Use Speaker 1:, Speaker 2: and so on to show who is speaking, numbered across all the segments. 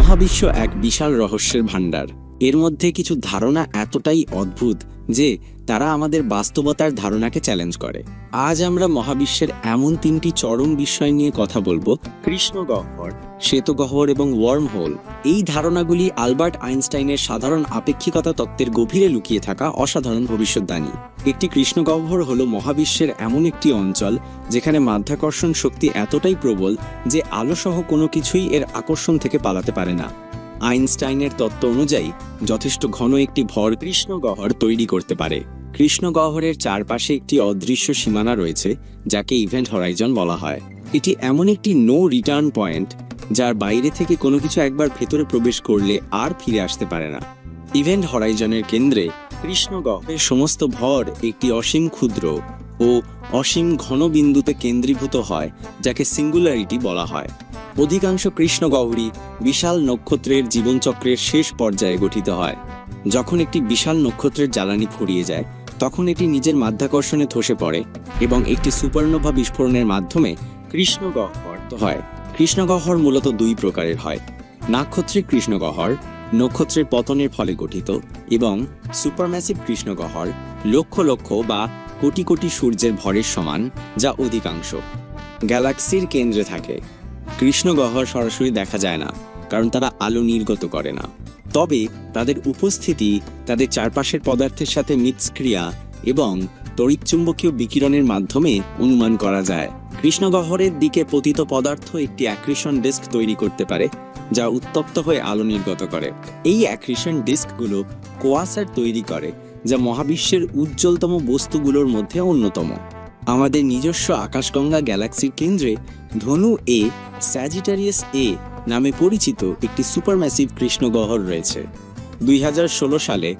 Speaker 1: মহাবিশ্ব এক বিশাল রহস্যের ভাণ্ডার। এর মধ্যে কিছু ধারণা এতটাই অদ্ভুত যে তারা আমাদের বাস্তবতার ধারণাকে চ্যালেঞ্জ করে। আজ আমরা মহাবিশ্বের এমন তিনটি চরম বিষয় নিয়ে কথা বলবো: কৃষ্ণগহ্বর, শ্বেতগহ্বর এবং ওয়ার্ম হোল। এই ধারণাগুলি আলবার্ট আইনস্টাইনের সাধারণ আপেক্ষিকতা তত্ত্বের গভীরে লুকিয়ে থাকা অসাধারণ ভবিষ্যদ্বাণী। একটি কৃষ্ণগহ্বর হলো মহাবিশ্বের এমন একটি অঞ্চল যেখানে মাধ্যাকর্ষণ শক্তি এতটাই প্রবল যে আলোসহ কোনো কিছুই এর আকর্ষণ থেকে পালাতে পারে না। আইনস্টাইনের তত্ত্ব অনুযায়ী যথেষ্ট ঘন একটি ভর কৃষ্ণগহ্বর তৈরি করতে পারে। কৃষ্ণগহ্বরের চারপাশে একটি অদৃশ্য সীমানা রয়েছে যাকে ইভেন্ট হরাইজন বলা হয়। এটি এমন একটি নো রিটার্ন পয়েন্ট যার বাইরে থেকে কোনো কিছু একবার ভেতরে প্রবেশ করলে আর ফিরে আসতে পারে না। ইভেন্ট হরাইজনের কেন্দ্রে কৃষ্ণগহ্বরের সমস্ত ভর একটি অসীম ক্ষুদ্র ও অসীম ঘন বিন্দুতে কেন্দ্রীভূত হয় যাকে সিঙ্গুলারিটি বলা হয়। অধিকাংশ কৃষ্ণগহ্বরই বিশাল নক্ষত্রের জীবনচক্রের শেষ পর্যায়ে গঠিত হয়। যখন একটি বিশাল নক্ষত্রের জ্বালানি ফুরিয়ে যায় তখন এটি নিজের মাধ্যাকর্ষণে ধসে পড়ে এবং একটি সুপারনোভা বিস্ফোরণের মাধ্যমে কৃষ্ণগহ্বর হয়। কৃষ্ণগহ্বর মূলত দুই প্রকারের হয়: নাক্ষত্রিক কৃষ্ণগহ্বর, নক্ষত্রের পতনের ফলে গঠিত, এবং সুপারম্যাসিভ কৃষ্ণগহ্বর, লক্ষ লক্ষ বা কোটি কোটি সূর্যের ভরের সমান, যা অধিকাংশ গ্যালাক্সির কেন্দ্রে থাকে। কৃষ্ণগহ্বর সরাসরি দেখা যায় না কারণ তারা আলো নির্গত করে না, তবে তাদের উপস্থিতি তাদের চারপাশের পদার্থের সাথে মিথস্ক্রিয়া এবং তড়িৎচুম্বকীয় বিকিরণের মাধ্যমে অনুমান করা যায়। কৃষ্ণগহ্বরের দিকে পতিত পদার্থ একটি অ্যাক্রিশন ডিস্ক তৈরি করতে পারে যা উত্তপ্ত হয়ে আলো নির্গত করে। এই অ্যাক্রিশন ডিস্কগুলো কোয়াসার তৈরি করে যা মহাবিশ্বের উজ্জ্বলতম বস্তুগুলোর মধ্যে অন্যতম। আমাদের নিজস্ব আকাশগঙ্গা গ্যালাক্সির কেন্দ্রে ধনু এ স্যাজিটারিয়াস এ নামে পরিচিত একটি সুপারম্যাসিভ কৃষ্ণগহ্বর রয়েছে। 2016 সালে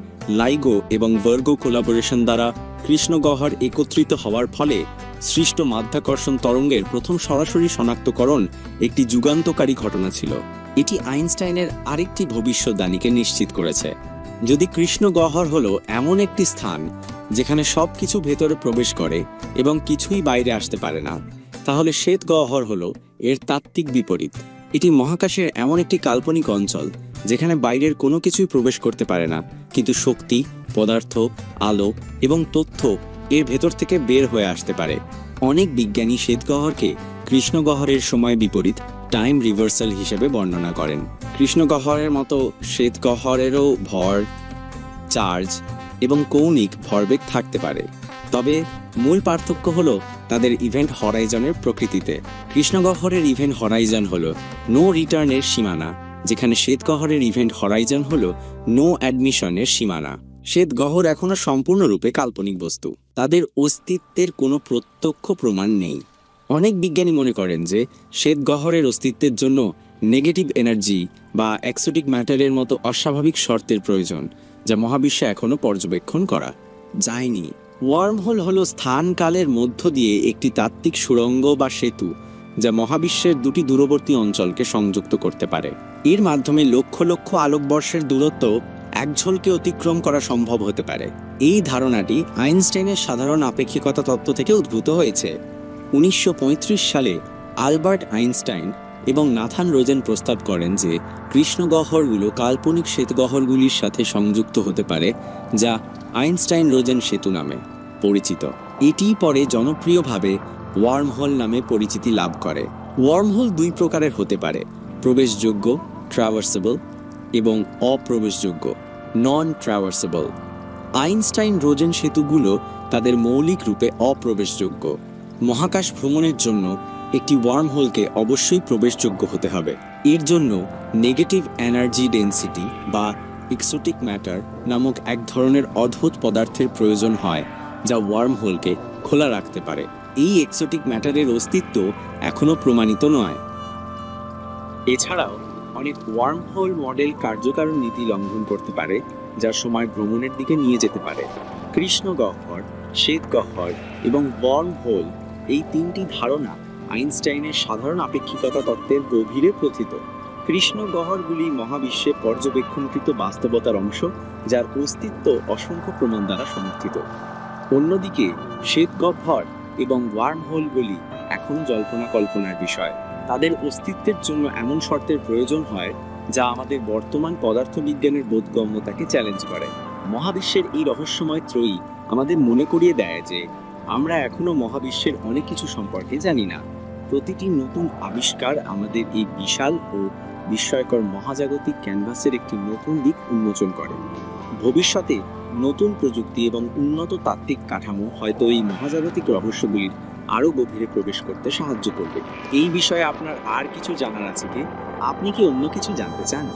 Speaker 1: লাইগো এবং ভার্গো কোলাবোরেশন দ্বারা কৃষ্ণগহ্বর একত্রিত হওয়ার ফলে সৃষ্ট মাধ্যাকর্ষণ তরঙ্গের প্রথম সরাসরি শনাক্তকরণ একটি যুগান্তকারী ঘটনা ছিল। এটি আইনস্টাইনের আরেকটি ভবিষ্যদ্বাণীকে নিশ্চিত করেছে। যদি কৃষ্ণগহ্বর হলো এমন একটি স্থান যেখানে সবকিছু ভেতরে প্রবেশ করে এবং কিছুই বাইরে আসতে পারে না, তাহলে শ্বেতগহ্বর হলো এর তাত্ত্বিক বিপরীত। এটি মহাকাশের এমন একটি কাল্পনিক অঞ্চল যেখানে বাইরের কোনো কিছুই প্রবেশ করতে পারে না, কিন্তু শক্তি, পদার্থ, আলো এবং তথ্য এর ভেতর থেকে বের হয়ে আসতে পারে। অনেক বিজ্ঞানী শ্বেতগহ্বরকে কৃষ্ণগহ্বরের সময় বিপরীত টাইম রিভার্সাল হিসেবে বর্ণনা করেন। কৃষ্ণগহ্বরের মতো শ্বেতগহ্বরেরও ভর, চার্জ এবং কৌণিক ভরবেগ থাকতে পারে, তবে মূল পার্থক্য হলো তাদের ইভেন্ট হরাইজনের প্রকৃতিতে। কৃষ্ণগহ্বরের ইভেন্ট হরাইজন হলো নো রিটার্নের সীমানা, যেখানে শ্বেতগহ্বরের ইভেন্ট হরাইজন হলো নো অ্যাডমিশনের সীমানা। শ্বেতগহ্বর এখনো সম্পূর্ণরূপে কাল্পনিক বস্তু, তাদের অস্তিত্বের কোনো প্রত্যক্ষ প্রমাণ নেই। অনেক বিজ্ঞানী মনে করেন যে শ্বেতগহ্বরের অস্তিত্বের জন্য নেগেটিভ এনার্জি বা এক্সোটিক ম্যাটারের মতো অস্বাভাবিক শর্তের প্রয়োজন, যা মহাবিশ্বে এখনো পর্যবেক্ষণ করা যায়নি। ওয়ার্মহোল হলো স্থান কালের মধ্য দিয়ে একটি তাত্ত্বিক সুড়ঙ্গ বা সেতু যা মহাবিশ্বের দুটি দূরবর্তী অঞ্চলকে সংযুক্ত করতে পারে। এর মাধ্যমে লক্ষ লক্ষ আলোকবর্ষের দূরত্ব এক ঝলকে অতিক্রম করা সম্ভব হতে পারে। এই ধারণাটি আইনস্টাইনের সাধারণ আপেক্ষিকতা তত্ত্ব থেকে উদ্ভূত হয়েছে। 1935 সালে আলবার্ট আইনস্টাইন এবং নাথান রোজেন প্রস্তাব করেন যে কৃষ্ণগহ্বরগুলো কাল্পনিক শ্বেতগহ্বরগুলির সাথে সংযুক্ত হতে পারে, যা আইনস্টাইন রোজেন সেতু নামে পরিচিত। এটি পরে জনপ্রিয়ভাবে ওয়ার্মহোল নামে পরিচিতি লাভ করে। ওয়ার্মহোল দুই প্রকারের হতে পারে: প্রবেশযোগ্য ট্রাভার্সেবল এবং অপ্রবেশযোগ্য নন ট্রাভার্সেবল। আইনস্টাইন রোজেন সেতুগুলো তাদের মৌলিক রূপে অপ্রবেশযোগ্য। মহাকাশ ভ্রমণের জন্য একটি ওয়ার্মহোলকে অবশ্যই প্রবেশযোগ্য হতে হবে। এর জন্য নেগেটিভ এনার্জি ডেন্সিটি বা এক্সোটিক ম্যাটার নামক এক ধরনের অদ্ভুত পদার্থের প্রয়োজন হয় যা ওয়ার্মহোলকে খোলা রাখতে পারে। এই এক্সোটিক ম্যাটারের অস্তিত্ব এখনো প্রমাণিত নয়। এছাড়াও অনেক ওয়ার্মহোল মডেল কার্যকারণ নীতি লঙ্ঘন করতে পারে, যা সময় ভ্রমণের দিকে নিয়ে যেতে পারে। কৃষ্ণগহ্বর, শ্বেতগহ্বর এবং ওয়ার্মহোল এই তিনটি ধারণা আইনস্টাইনের সাধারণ আপেক্ষিকতা তত্ত্বের গভীরে প্রথিত। কৃষ্ণগহ্বরগুলি মহাবিশ্বে পর্যবেক্ষণকৃত বাস্তবতার অংশ, যার অস্তিত্ব অসংখ্য প্রমাণ দ্বারা সমর্থিত। অন্যদিকে শ্বেতগহ্বর এবং ওয়ার্মহোলগুলি এখন জল্পনা কল্পনার বিষয়। তাদের অস্তিত্বের জন্য এমন শর্তের প্রয়োজন হয় যা আমাদের বর্তমান পদার্থবিজ্ঞানের বোধগম্যতাকে চ্যালেঞ্জ করে। মহাবিশ্বের এই রহস্যময় ত্রয়ী আমাদের মনে করিয়ে দেয় যে আমরা এখনো মহাবিশ্বের অনেক কিছু সম্পর্কে জানি না। প্রতিটি নতুন আবিষ্কার আমাদের এই বিশাল ও বিস্ময়কর মহাজাগতিক ক্যানভাসের একটি নতুন দিক উন্মোচন করে। ভবিষ্যতে নতুন প্রযুক্তি এবং উন্নত তাত্ত্বিক কাঠামো হয়তো এই মহাজাগতিক রহস্যগুলির আরও গভীরে প্রবেশ করতে সাহায্য করবে। এই বিষয়ে আপনার আর কিছু জানার আছে কি? আপনি কি অন্য কিছু জানতে চান?